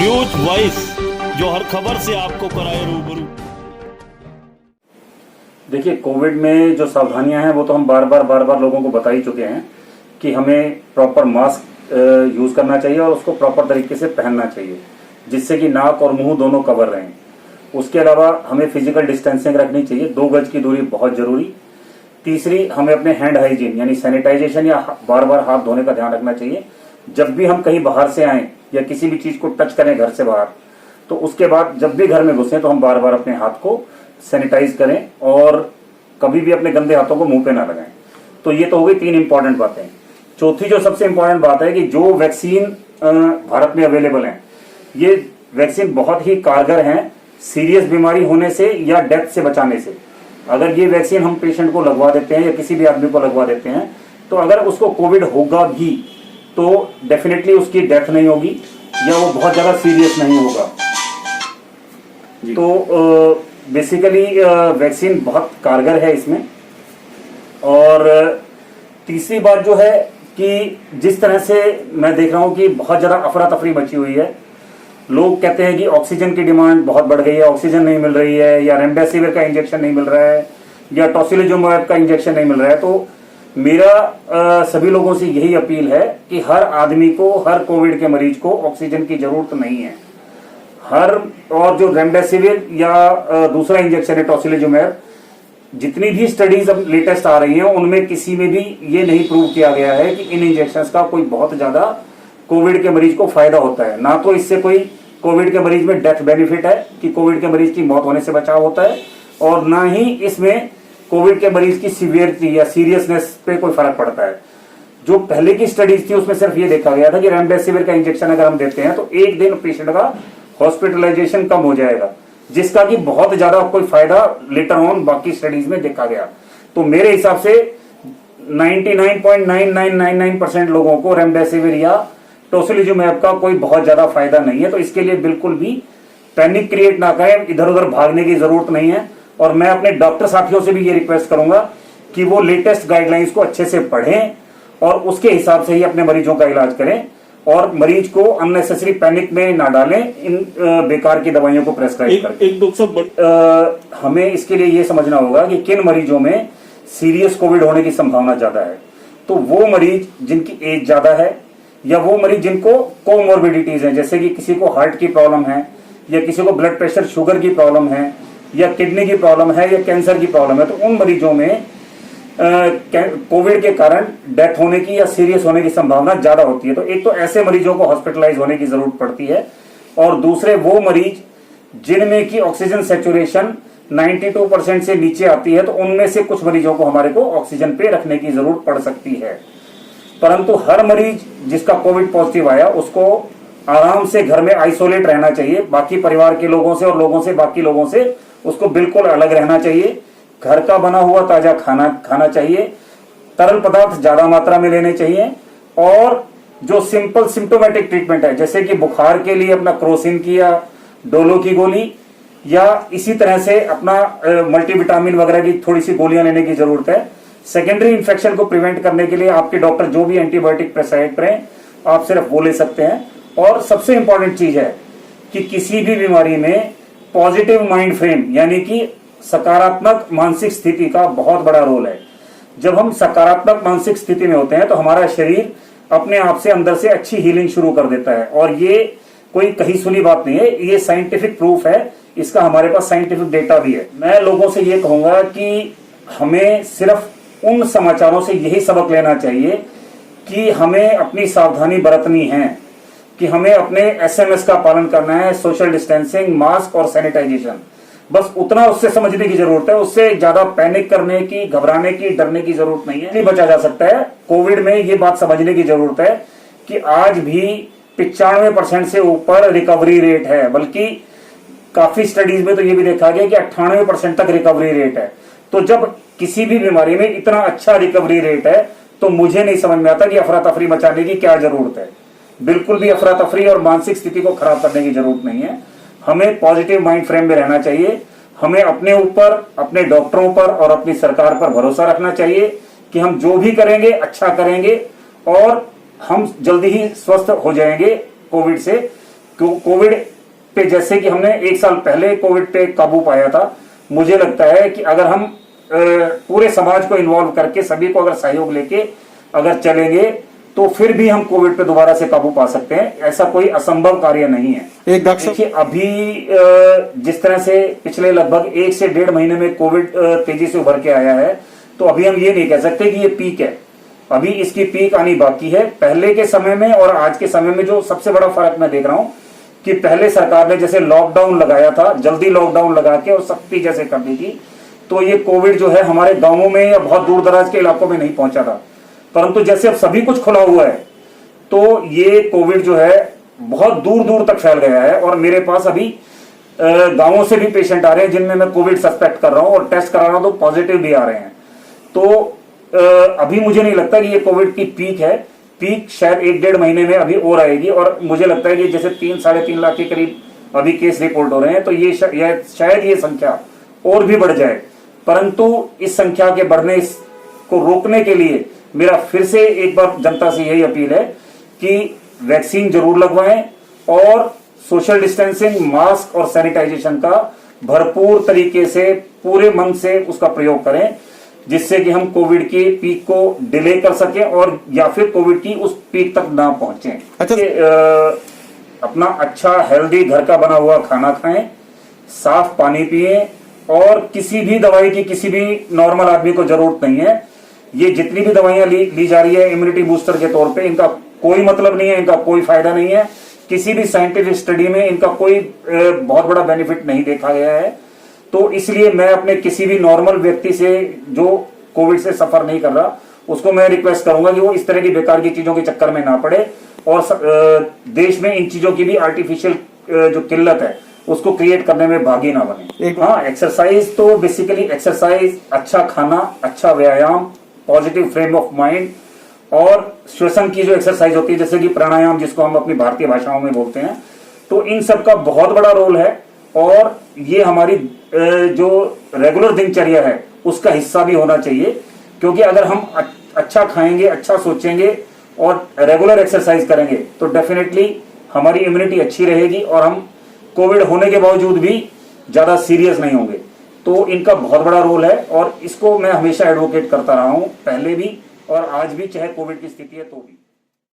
News voice, जो हर खबर से आपको कराए रूबरू। देखिए, कोविड में जो सावधानियां हैं वो तो हम बार बार लोगों को बता ही चुके हैं कि हमें प्रॉपर मास्क यूज करना चाहिए और उसको प्रॉपर तरीके से पहनना चाहिए, जिससे कि नाक और मुंह दोनों कवर रहें। उसके अलावा हमें फिजिकल डिस्टेंसिंग रखनी चाहिए, 2 गज की दूरी बहुत जरूरी। तीसरी, हमें अपने हैंड हाइजीन यानी सैनिटाइजेशन या बार बार हाथ धोने का ध्यान रखना चाहिए। जब भी हम कहीं बाहर से आए या किसी भी चीज को टच करें घर से बाहर, तो उसके बाद जब भी घर में घुसे तो हम बार बार अपने हाथ को सैनिटाइज करें और कभी भी अपने गंदे हाथों को मुंह पे ना लगाएं। तो ये तो हो गई 3 इंपॉर्टेंट बातें। चौथी जो सबसे इंपॉर्टेंट बात है कि जो वैक्सीन भारत में अवेलेबल है, ये वैक्सीन बहुत ही कारगर है सीरियस बीमारी होने से या डेथ से बचाने से। अगर ये वैक्सीन हम पेशेंट को लगवा देते हैं या किसी भी आदमी को लगवा देते हैं, तो अगर उसको कोविड होगा भी तो डेफिनेटली उसकी डेथ नहीं होगी या वो बहुत ज्यादा सीरियस नहीं होगा। तो बेसिकली वैक्सीन बहुत कारगर है इसमें। और तीसरी बात जो है कि जिस तरह से मैं देख रहा हूं कि बहुत ज्यादा अफरा तफरी मची हुई है, लोग कहते हैं कि ऑक्सीजन की डिमांड बहुत बढ़ गई है, ऑक्सीजन नहीं मिल रही है, या रेमडेसिविर का इंजेक्शन नहीं मिल रहा है, या टोसिलिजुमैब का इंजेक्शन नहीं मिल रहा है। तो मेरा सभी लोगों से यही अपील है कि हर आदमी को, हर कोविड के मरीज को ऑक्सीजन की जरूरत नहीं है। और जो रेमडेसिविर या दूसरा इंजेक्शन है टोसिलिजुमैब, जितनी भी स्टडीज अब लेटेस्ट आ रही हैं उनमें किसी में भी ये नहीं प्रूव किया गया है कि इन इंजेक्शंस का कोई बहुत ज्यादा कोविड के मरीज को फायदा होता है। ना तो इससे कोई कोविड के मरीज में डेथ बेनिफिट है कि कोविड के मरीज की मौत होने से बचाव होता है, और ना ही इसमें कोविड के मरीज की सीवियरिटी या सीरियसनेस पे कोई फर्क पड़ता है। जो पहले की स्टडीज थी उसमें सिर्फ ये देखा गया था कि रेमडेसिविर का इंजेक्शन अगर हम देते हैं तो 1 दिन पेशेंट का हॉस्पिटलाइजेशन कम हो जाएगा, जिसका कि बहुत ज्यादा कोई फायदा लेटर ऑन बाकी स्टडीज में देखा गया। तो मेरे हिसाब से 99.9999% लोगों को रेमडेसिविर या टोसिलिजुमैब का कोई बहुत ज्यादा फायदा नहीं है। तो इसके लिए बिल्कुल भी पैनिक क्रिएट ना करें, इधर उधर भागने की जरूरत नहीं है। और मैं अपने डॉक्टर साथियों से भी ये रिक्वेस्ट करूंगा कि वो लेटेस्ट गाइडलाइंस को अच्छे से पढ़ें और उसके हिसाब से ही अपने मरीजों का इलाज करें, और मरीज को अननेसेसरी पैनिक में ना डालें इन बेकार की दवाइयों को प्रेस्क्राइब करके। हमें इसके लिए ये समझना होगा कि किन मरीजों में सीरियस कोविड होने की संभावना ज्यादा है। तो वो मरीज जिनकी एज ज्यादा है, या वो मरीज जिनको कोमोर्बिडिटीज है, जैसे कि किसी को हार्ट की प्रॉब्लम है, या किसी को ब्लड प्रेशर शुगर की प्रॉब्लम है, या किडनी की प्रॉब्लम है, या कैंसर की प्रॉब्लम है, तो उन मरीजों में कोविड के कारण डेथ होने की या सीरियस होने की संभावना ज्यादा होती है। तो एक तो ऐसे मरीजों को हॉस्पिटलाइज होने की जरूरत पड़ती है, और दूसरे वो मरीज जिनमें की ऑक्सीजन सैचुरेशन 92% से नीचे आती है, तो उनमें से कुछ मरीजों को हमारे को ऑक्सीजन पे रखने की जरूरत पड़ सकती है। परंतु हर मरीज जिसका कोविड पॉजिटिव आया उसको आराम से घर में आइसोलेट रहना चाहिए, बाकी परिवार के लोगों से और लोगों से, बाकी लोगों से उसको बिल्कुल अलग रहना चाहिए। घर का बना हुआ ताजा खाना खाना चाहिए, तरल पदार्थ ज्यादा मात्रा में लेने चाहिए, और जो सिंपल सिम्टोमेटिक ट्रीटमेंट है, जैसे कि बुखार के लिए अपना क्रोसिन की या डोलो की गोली, या इसी तरह से अपना मल्टीविटामिन वगैरह की थोड़ी सी गोलियां लेने की जरूरत है। सेकेंडरी इंफेक्शन को प्रिवेंट करने के लिए आपके डॉक्टर जो भी एंटीबायोटिक प्रेस्क्राइब करें आप सिर्फ वो ले सकते हैं। और सबसे इंपॉर्टेंट चीज है कि किसी भी बीमारी में पॉजिटिव माइंड फ्रेम यानी कि सकारात्मक मानसिक स्थिति का बहुत बड़ा रोल है। जब हम सकारात्मक मानसिक स्थिति में होते हैं तो हमारा शरीर अपने आप से अंदर से अच्छी हीलिंग शुरू कर देता है, और ये कोई कहीं सुनी बात नहीं है, ये साइंटिफिक प्रूफ है, इसका हमारे पास साइंटिफिक डेटा भी है। मैं लोगों से ये कहूंगा कि हमें सिर्फ उन समाचारों से यही सबक लेना चाहिए कि हमें अपनी सावधानी बरतनी है, कि हमें अपने SMS का पालन करना है, सोशल डिस्टेंसिंग, मास्क और सैनिटाइजेशन, बस उतना उससे समझने की जरूरत है। उससे ज्यादा पैनिक करने की, घबराने की, डरने की जरूरत नहीं है, नहीं बचा जा सकता है। कोविड में ये बात समझने की जरूरत है कि आज भी 95% से ऊपर रिकवरी रेट है, बल्कि काफी स्टडीज में तो ये भी देखा गया कि 98% तक रिकवरी रेट है। तो जब किसी भी बीमारी में इतना अच्छा रिकवरी रेट है तो मुझे नहीं समझ में आता कि अफरा तफरी मचाने की क्या जरूरत है। बिल्कुल भी अफरा तफरी और मानसिक स्थिति को खराब करने की जरूरत नहीं है। हमें पॉजिटिव माइंड फ्रेम में रहना चाहिए। हमें अपने ऊपर, अपने डॉक्टरों पर और अपनी सरकार पर भरोसा रखना चाहिए कि हम जो भी करेंगे अच्छा करेंगे और हम जल्दी ही स्वस्थ हो जाएंगे कोविड से। कोविड पे जैसे कि हमने 1 साल पहले कोविड पे काबू पाया था, मुझे लगता है कि अगर हम पूरे समाज को इन्वॉल्व करके सभी को अगर सहयोग लेके अगर चलेंगे तो फिर भी हम कोविड पे दोबारा से काबू पा सकते हैं। ऐसा कोई असंभव कार्य नहीं है। एक डॉक्टर साहब, देखिए अभी जिस तरह से पिछले लगभग 1 से 1.5 महीने में कोविड तेजी से उभर के आया है, तो अभी हम ये नहीं कह सकते कि ये पीक है। अभी इसकी पीक आनी बाकी है। पहले के समय में और आज के समय में जो सबसे बड़ा फर्क मैं देख रहा हूं कि पहले सरकार ने जैसे लॉकडाउन लगाया था, जल्दी लॉकडाउन लगा के और सख्ती जैसे कर दी थी, तो ये कोविड जो है हमारे गांवों में या बहुत दूर दराज के इलाकों में नहीं पहुंचा था। परंतु जैसे अब सभी कुछ खुला हुआ है तो ये कोविड जो है बहुत दूर दूर तक फैल गया है। और मेरे पास अभी गांवों से भी पेशेंट आ रहे हैं जिनमें मैं कोविड सस्पेक्ट कर रहा हूं और टेस्ट करा रहा हूं तो पॉजिटिव भी आ रहे हैं। तो अभी मुझे नहीं लगता कि ये कोविड की पीक है। पीक शायद 1-1.5 महीने में अभी और आएगी। और मुझे लगता है कि जैसे 3-3.5 लाख के करीब अभी केस रिपोर्ट हो रहे हैं, तो ये शायद ये संख्या और भी बढ़ जाए। परंतु इस संख्या के बढ़ने को रोकने के लिए मेरा फिर से एक बार जनता से यही अपील है कि वैक्सीन जरूर लगवाएं और सोशल डिस्टेंसिंग, मास्क और सैनिटाइजेशन का भरपूर तरीके से पूरे मन से उसका प्रयोग करें, जिससे कि हम कोविड की पीक को डिले कर सकें और या फिर कोविड की उस पीक तक ना पहुंचे। अच्छा। अपना अच्छा हेल्दी घर का बना हुआ खाना खाएं, साफ पानी पिएं और किसी भी दवाई की किसी भी नॉर्मल आदमी को जरूरत नहीं है। ये जितनी भी दवाइयां ली जा रही है इम्यूनिटी बूस्टर के तौर पे, इनका कोई मतलब नहीं है, इनका कोई फायदा नहीं है। किसी भी साइंटिफिक स्टडी में इनका कोई बहुत बड़ा बेनिफिट नहीं देखा गया है। तो इसलिए मैं अपने किसी भी नॉर्मल व्यक्ति से जो कोविड से सफर नहीं कर रहा उसको मैं रिक्वेस्ट करूंगा कि वो इस तरह की बेकार की चीजों के चक्कर में ना पड़े और देश में इन चीजों की भी आर्टिफिशियल जो किल्लत है उसको क्रिएट करने में भागी ना बने। हाँ, एक्सरसाइज तो बेसिकली एक्सरसाइज, अच्छा खाना, अच्छा व्यायाम, पॉजिटिव फ्रेम ऑफ माइंड और श्वसन की जो एक्सरसाइज होती है जैसे कि प्राणायाम, जिसको हम अपनी भारतीय भाषाओं में बोलते हैं, तो इन सब का बहुत बड़ा रोल है। और ये हमारी जो रेगुलर दिनचर्या है उसका हिस्सा भी होना चाहिए, क्योंकि अगर हम अच्छा खाएंगे, अच्छा सोचेंगे और रेगुलर एक्सरसाइज करेंगे तो डेफिनेटली हमारी इम्यूनिटी अच्छी रहेगी और हम कोविड होने के बावजूद भी ज्यादा सीरियस नहीं होंगे। तो इनका बहुत बड़ा रोल है और इसको मैं हमेशा एडवोकेट करता रहा हूं, पहले भी और आज भी, चाहे कोविड की स्थिति है तो भी।